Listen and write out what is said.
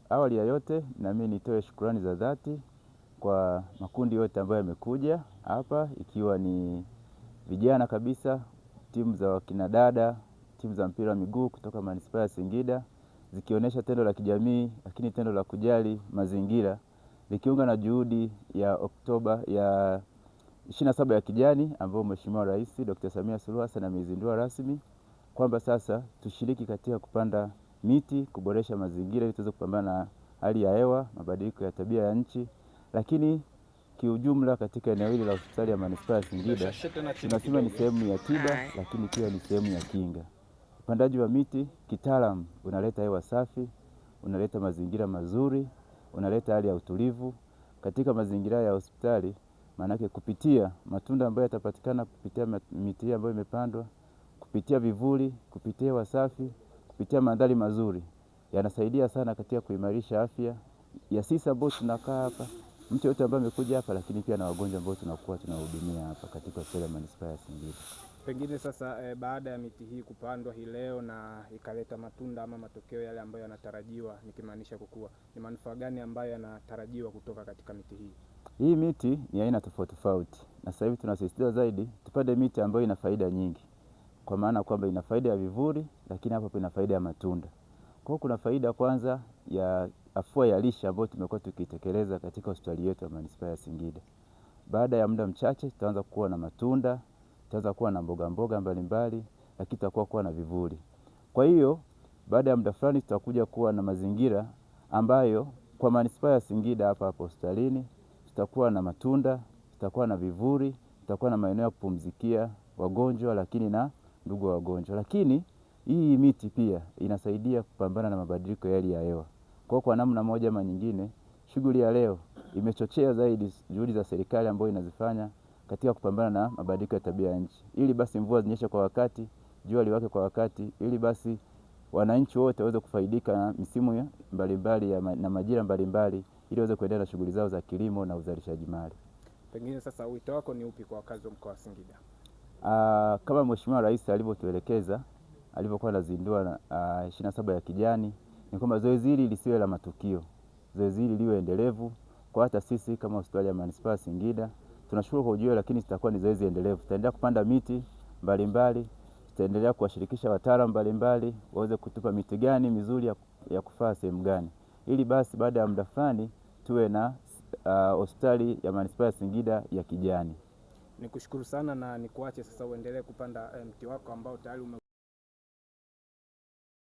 Awali ya yote na mimi nitoe shukrani za dhati kwa makundi yote ambayo yamekuja hapa, ikiwa ni vijana kabisa, timu za wakina dada, timu za mpira wa miguu kutoka manispaa ya Singida, zikionyesha tendo la kijamii lakini tendo la kujali mazingira, likiunga na juhudi ya Oktoba ya 27 ya kijani ambayo Mheshimiwa Rais Dr. Samia Suluhu Hassan ameizindua rasmi, kwamba sasa tushiriki katika kupanda miti, kuboresha mazingira ili tuweze kupambana na hali ya hewa, mabadiliko ya tabia ya nchi. Lakini kiujumla katika eneo hili la hospitali ya manispaa ya Singida tunasema ni sehemu ya tiba, lakini pia ni sehemu ya kinga. Upandaji wa miti kitaalamu unaleta hewa safi, unaleta mazingira mazuri, unaleta hali ya utulivu katika mazingira ya hospitali. Maanake kupitia matunda ambayo yatapatikana kupitia miti ambayo imepandwa, kupitia vivuli, kupitia hewa safi, kupitia mandhari mazuri, yanasaidia sana katika kuimarisha afya ya sisi ambao tunakaa hapa, mtu yote ambaye amekuja hapa, lakini pia na wagonjwa ambao tunakuwa tunahudumia hapa katika hospitali ya manispaa ya Singida. Pengine sasa baada ya miti hii kupandwa hii leo na ikaleta matunda ama matokeo yale ambayo yanatarajiwa, nikimaanisha kukua, ni manufaa gani ambayo yanatarajiwa kutoka katika miti hii? Hii miti ni aina tofauti tofauti, na sasa hivi tunasisitiza zaidi tupande miti ambayo ina faida nyingi, kwa maana kwamba ina faida ya vivuli, lakini hapo ina faida ya matunda. Kwa hiyo kuna faida kwanza ya afua ya lishe ambayo tumekuwa tukitekeleza katika hospitali yetu ya manispaa ya Singida. Baada ya muda mchache tutaanza kuwa na matunda, tutaanza kuwa na mboga mboga mbalimbali, lakini tutakuwa kuwa na vivuli. Kwa hiyo baada ya muda fulani tutakuja kuwa na mazingira ambayo kwa manispaa ya Singida hapa hospitalini tutakuwa na matunda, tutakuwa na vivuli, tutakuwa na maeneo ya kupumzikia wagonjwa, lakini na ndugu wa wagonjwa. Lakini hii miti pia inasaidia kupambana na mabadiliko ya hali ya hewa. Kwa namna moja ama nyingine, shughuli ya leo imechochea zaidi juhudi za serikali ambayo inazifanya katika kupambana na mabadiliko ya tabia ya nchi, ili basi mvua zinyeshe kwa wakati, jua liwake kwa wakati, ili basi wananchi wote waweze kufaidika na misimu mbalimbali na majira mbalimbali, ili waweze kuendelea na shughuli zao za kilimo na uzalishaji mali. Pengine sasa wito wako ni upi kwa wakazi wa mkoa wa Singida? Kama Mheshimiwa Rais alivyotuelekeza alivyokuwa anazindua 27 ya kijani, ni kwamba zoezi hili lisiwe la matukio, zoezi hili liwe endelevu. Kwa hata sisi kama hospitali ya manispaa ya Singida tunashukuru kwa ujio, lakini tutakuwa ni zoezi endelevu. Tutaendelea kupanda miti mbalimbali, tutaendelea kuwashirikisha wataalamu mbalimbali waweze kutupa miti gani mizuri ya kufaa sehemu gani, ili basi baada ya muda fulani tuwe na hospitali ya manispaa ya Singida ya kijani. Nikushukuru sana na nikuache sasa uendelee kupanda mti wako ambao tayari